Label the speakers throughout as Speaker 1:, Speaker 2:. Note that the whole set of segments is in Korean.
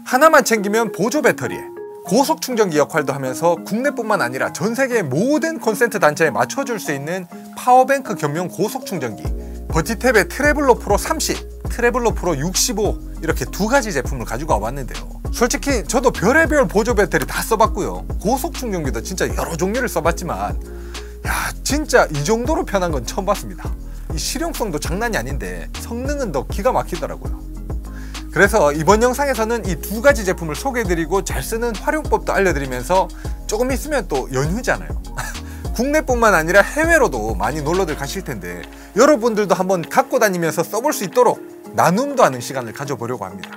Speaker 1: 하나만 챙기면 보조 배터리에 고속 충전기 역할도 하면서 국내뿐만 아니라 전 세계의 모든 콘센트 단자에 맞춰줄 수 있는 파워뱅크 겸용 고속 충전기 버티탭의 트래블러 프로 30, 트래블러 프로 65 이렇게 두 가지 제품을 가지고 와봤는데요. 솔직히 저도 별의별 보조 배터리 다 써봤고요. 고속 충전기도 진짜 여러 종류를 써봤지만 야 진짜 이 정도로 편한 건 처음 봤습니다. 이 실용성도 장난이 아닌데 성능은 더 기가 막히더라고요. 그래서 이번 영상에서는 이 두 가지 제품을 소개해드리고 잘 쓰는 활용법도 알려드리면서 조금 있으면 또 연휴잖아요. 국내뿐만 아니라 해외로도 많이 놀러들 가실 텐데 여러분들도 한번 갖고 다니면서 써볼 수 있도록 나눔도 하는 시간을 가져보려고 합니다.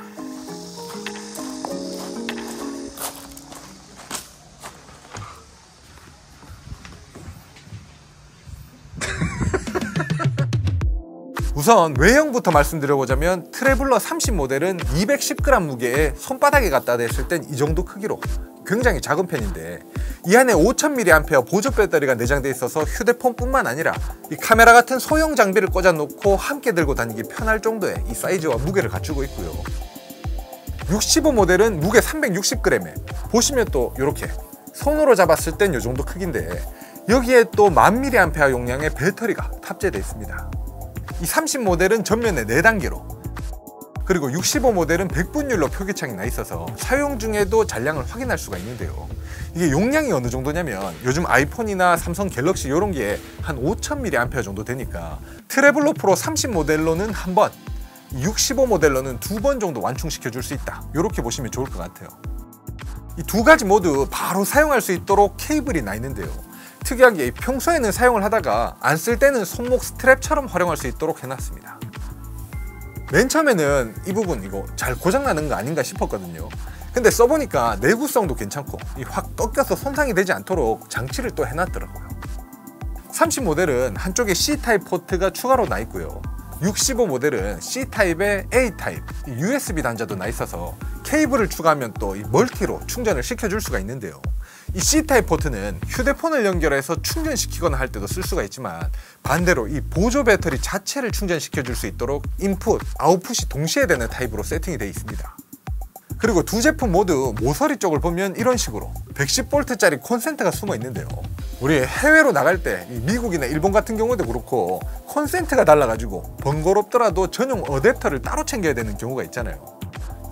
Speaker 1: 우선 외형부터 말씀드려보자면 트래블러 30 모델은 210g 무게에 손바닥에 갖다 댔을 땐 이 정도 크기로 굉장히 작은 편인데 이 안에 5000mAh 보조 배터리가 내장되어 있어서 휴대폰뿐만 아니라 이 카메라 같은 소형 장비를 꽂아 놓고 함께 들고 다니기 편할 정도의 이 사이즈와 무게를 갖추고 있고요. 65 모델은 무게 360g에 보시면 또 이렇게 손으로 잡았을 땐 이 정도 크기인데 여기에 또 1000mAh 용량의 배터리가 탑재되어 있습니다. 이 30 모델은 전면에 4단계로 그리고 65 모델은 100분율로 표기창이 나 있어서 사용 중에도 잔량을 확인할 수가 있는데요. 이게 용량이 어느 정도냐면 요즘 아이폰이나 삼성 갤럭시 이런 게 한 5000mAh 정도 되니까 트래블러 프로 30 모델로는 한 번, 65 모델로는 2번 정도 완충시켜 줄 수 있다. 이렇게 보시면 좋을 것 같아요. 이 두 가지 모두 바로 사용할 수 있도록 케이블이 나 있는데요. 특이하게 평소에는 사용을 하다가 안 쓸 때는 손목 스트랩처럼 활용할 수 있도록 해놨습니다. 맨 처음에는 이 부분 이거 잘 고장나는 거 아닌가 싶었거든요. 근데 써보니까 내구성도 괜찮고 확 꺾여서 손상이 되지 않도록 장치를 또 해놨더라고요. 30 모델은 한쪽에 C타입 포트가 추가로 나 있고요. 65 모델은 C타입에 A타입 USB 단자도 나 있어서 케이블을 추가하면 또 이 멀티로 충전을 시켜줄 수가 있는데요. 이 C타입 포트는 휴대폰을 연결해서 충전시키거나 할 때도 쓸 수가 있지만 반대로 이 보조 배터리 자체를 충전시켜 줄 수 있도록 인풋, 아웃풋이 동시에 되는 타입으로 세팅이 되어 있습니다. 그리고 두 제품 모두 모서리 쪽을 보면 이런 식으로 110V짜리 콘센트가 숨어 있는데요. 우리 해외로 나갈 때 미국이나 일본 같은 경우도 그렇고 콘센트가 달라가지고 번거롭더라도 전용 어댑터를 따로 챙겨야 되는 경우가 있잖아요.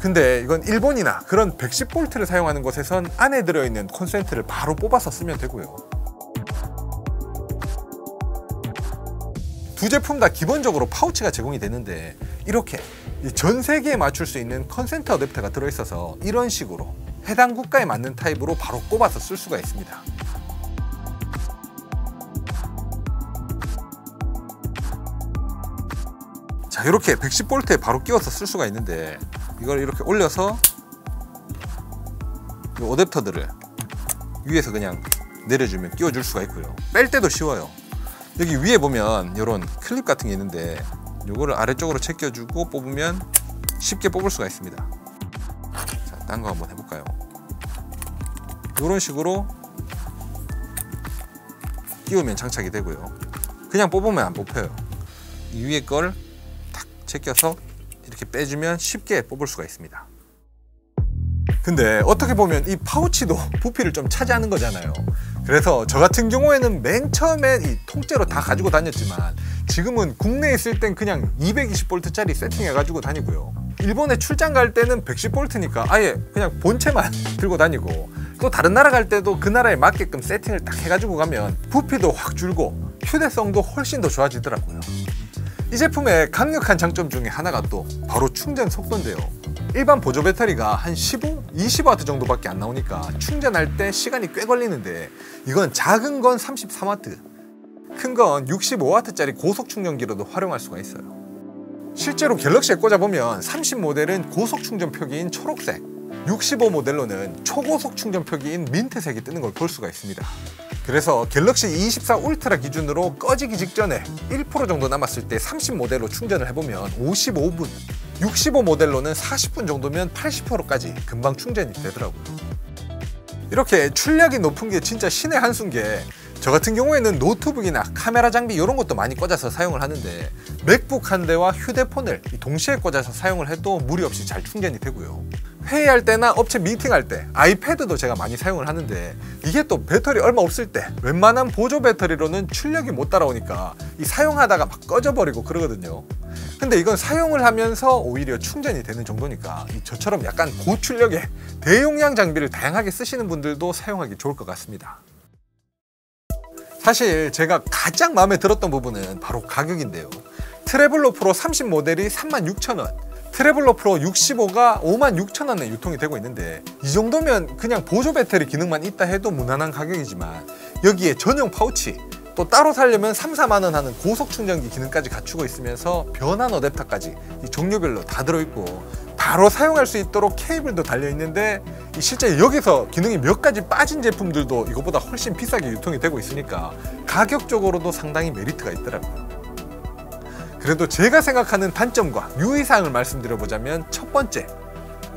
Speaker 1: 근데 이건 일본이나 그런 110V를 사용하는 곳에선 안에 들어있는 콘센트를 바로 뽑아서 쓰면 되고요. 두 제품 다 기본적으로 파우치가 제공이 되는데 이렇게 전 세계에 맞출 수 있는 콘센트 어댑터가 들어있어서 이런 식으로 해당 국가에 맞는 타입으로 바로 꼽아서 쓸 수가 있습니다. 자, 이렇게 110V에 바로 끼워서 쓸 수가 있는데 이걸 이렇게 올려서 이 어댑터들을 위에서 그냥 내려주면 끼워줄 수가 있고요. 뺄 때도 쉬워요. 여기 위에 보면 이런 클립 같은 게 있는데 이거를 아래쪽으로 제껴주고 뽑으면 쉽게 뽑을 수가 있습니다. 자, 딴 거 한번 해볼까요? 이런 식으로 끼우면 장착이 되고요. 그냥 뽑으면 안 뽑혀요. 이 위에 걸 탁 제껴서 이렇게 빼주면 쉽게 뽑을 수가 있습니다. 근데 어떻게 보면 이 파우치도 부피를 좀 차지하는 거잖아요. 그래서 저 같은 경우에는 맨 처음엔 이 통째로 다 가지고 다녔지만 지금은 국내에 있을 땐 그냥 220V짜리 세팅해 가지고 다니고요. 일본에 출장 갈 때는 110V니까 아예 그냥 본체만 들고 다니고 또 다른 나라 갈 때도 그 나라에 맞게끔 세팅을 딱 해가지고 가면 부피도 확 줄고 휴대성도 훨씬 더 좋아지더라고요. 이 제품의 강력한 장점 중에 하나가 또 바로 충전 속도인데요. 일반 보조 배터리가 한 15, 20W 정도밖에 안 나오니까 충전할 때 시간이 꽤 걸리는데 이건 작은 건 33W, 큰 건 65W짜리 고속 충전기로도 활용할 수가 있어요. 실제로 갤럭시에 꽂아보면 30 모델은 고속 충전 표기인 초록색, 65 모델로는 초고속 충전 표기인 민트색이 뜨는 걸 볼 수가 있습니다. 그래서 갤럭시 E24 울트라 기준으로 꺼지기 직전에 1% 정도 남았을 때 30 모델로 충전을 해보면 55분, 65 모델로는 40분 정도면 80%까지 금방 충전이 되더라고요. 이렇게 출력이 높은 게 진짜 신의 한 수인 게 저 같은 경우에는 노트북이나 카메라 장비 이런 것도 많이 꽂아서 사용을 하는데 맥북 한 대와 휴대폰을 동시에 꽂아서 사용을 해도 무리 없이 잘 충전이 되고요. 회의할 때나 업체 미팅할 때 아이패드도 제가 많이 사용을 하는데 이게 또 배터리 얼마 없을 때 웬만한 보조 배터리로는 출력이 못 따라오니까 이 사용하다가 막 꺼져버리고 그러거든요. 근데 이건 사용을 하면서 오히려 충전이 되는 정도니까 저처럼 약간 고출력의 대용량 장비를 다양하게 쓰시는 분들도 사용하기 좋을 것 같습니다. 사실 제가 가장 마음에 들었던 부분은 바로 가격인데요. 트래블러 프로 30 모델이 36,000원, 트래블러 프로 65가 56,000원에 유통이 되고 있는데 이 정도면 그냥 보조 배터리 기능만 있다 해도 무난한 가격이지만 여기에 전용 파우치, 또 따로 사려면 3, 4만 원 하는 고속 충전기 기능까지 갖추고 있으면서 변환 어댑터까지 이 종류별로 다 들어있고 바로 사용할 수 있도록 케이블도 달려있는데 실제 여기서 기능이 몇 가지 빠진 제품들도 이것보다 훨씬 비싸게 유통이 되고 있으니까 가격적으로도 상당히 메리트가 있더라고요. 그래도 제가 생각하는 단점과 유의사항을 말씀드려보자면 첫 번째,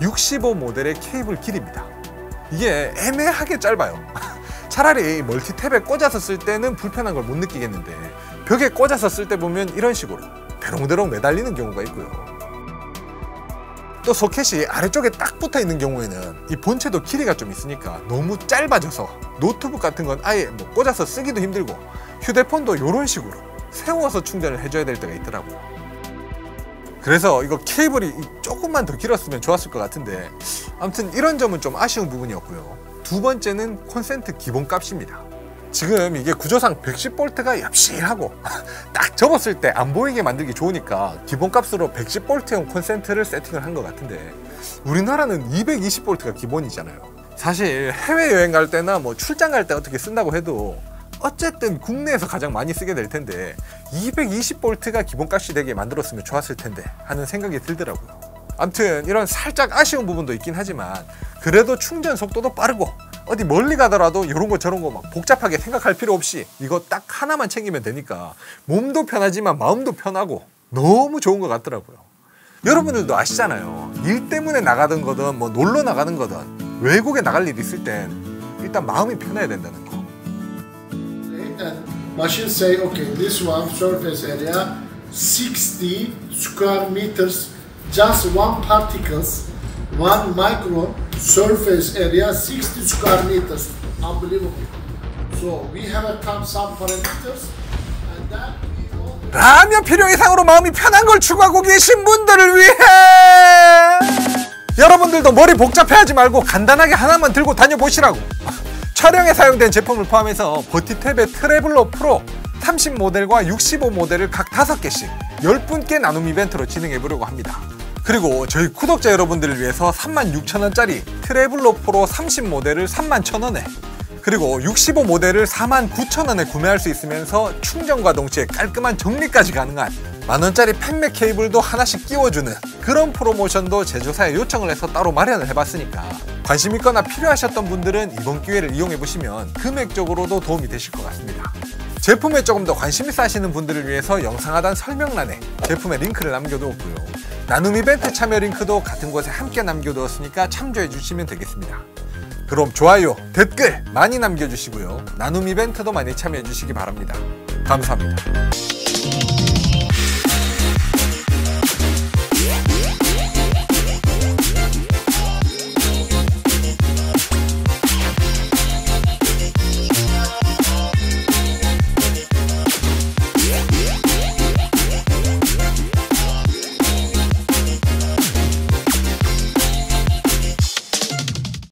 Speaker 1: 65 모델의 케이블 길이입니다. 이게 애매하게 짧아요. 차라리 멀티탭에 꽂아서 쓸 때는 불편한 걸 못 느끼겠는데 벽에 꽂아서 쓸 때 보면 이런 식으로 대롱대롱 매달리는 경우가 있고요. 또 소켓이 아래쪽에 딱 붙어 있는 경우에는 이 본체도 길이가 좀 있으니까 너무 짧아져서 노트북 같은 건 아예 꽂아서 쓰기도 힘들고 휴대폰도 이런 식으로 세워서 충전을 해줘야 될 때가 있더라고요. 그래서 이거 케이블이 조금만 더 길었으면 좋았을 것 같은데 아무튼 이런 점은 좀 아쉬운 부분이었고요. 두 번째는 콘센트 기본값입니다. 지금 이게 구조상 110V가 엽실하고 딱 접었을 때 안 보이게 만들기 좋으니까 기본값으로 110V형 콘센트를 세팅을 한 것 같은데 우리나라는 220V가 기본이잖아요. 사실 해외여행 갈 때나 출장 갈 때 어떻게 쓴다고 해도 어쨌든 국내에서 가장 많이 쓰게 될 텐데 220V가 기본값이 되게 만들었으면 좋았을 텐데 하는 생각이 들더라고요. 아무튼 이런 살짝 아쉬운 부분도 있긴 하지만 그래도 충전 속도도 빠르고 어디 멀리 가더라도 이런 거 저런 거 막 복잡하게 생각할 필요 없이 이거 딱 하나만 챙기면 되니까 몸도 편하지만 마음도 편하고 너무 좋은 것 같더라고요. 여러분들도 아시잖아요. 일 때문에 나가던 거든 놀러 나가는 거든 외국에 나갈 일 있을 땐 일단 마음이 편해야 된다는 거.
Speaker 2: Machine say, okay, this one surface area 60 square meters, just one particles, 1 micron surface area 60 square meters. Unbelievable. So we have a some parameters and that we all...
Speaker 1: 라면 필요 이상으로 마음이 편한 걸 추구하고 계신 분들을 위해 여러분들도 머리 복잡해하지 말고 간단하게 하나만 들고 다녀보시라고. 촬영에 사용된 제품을 포함해서 버티탭의 트래블러 프로 30 모델과 65 모델을 각 5개씩 10분께 나눔 이벤트로 진행해보려고 합니다. 그리고 저희 구독자 여러분들을 위해서 36,000원짜리 트래블러 프로 30 모델을 31,000원에 그리고 65 모델을 49,000원에 구매할 수 있으면서 충전과 동시에 깔끔한 정리까지 가능한 만원짜리 팬맥 케이블도 하나씩 끼워주는 그런 프로모션도 제조사에 요청을 해서 따로 마련을 해봤으니까 관심 있거나 필요하셨던 분들은 이번 기회를 이용해보시면 금액적으로도 도움이 되실 것 같습니다. 제품에 조금 더 관심 있어 하시는 분들을 위해서 영상 하단 설명란에 제품의 링크를 남겨두었고요. 나눔 이벤트 참여 링크도 같은 곳에 함께 남겨두었으니까 참조해주시면 되겠습니다. 그럼 좋아요, 댓글 많이 남겨주시고요. 나눔 이벤트도 많이 참여해주시기 바랍니다. 감사합니다.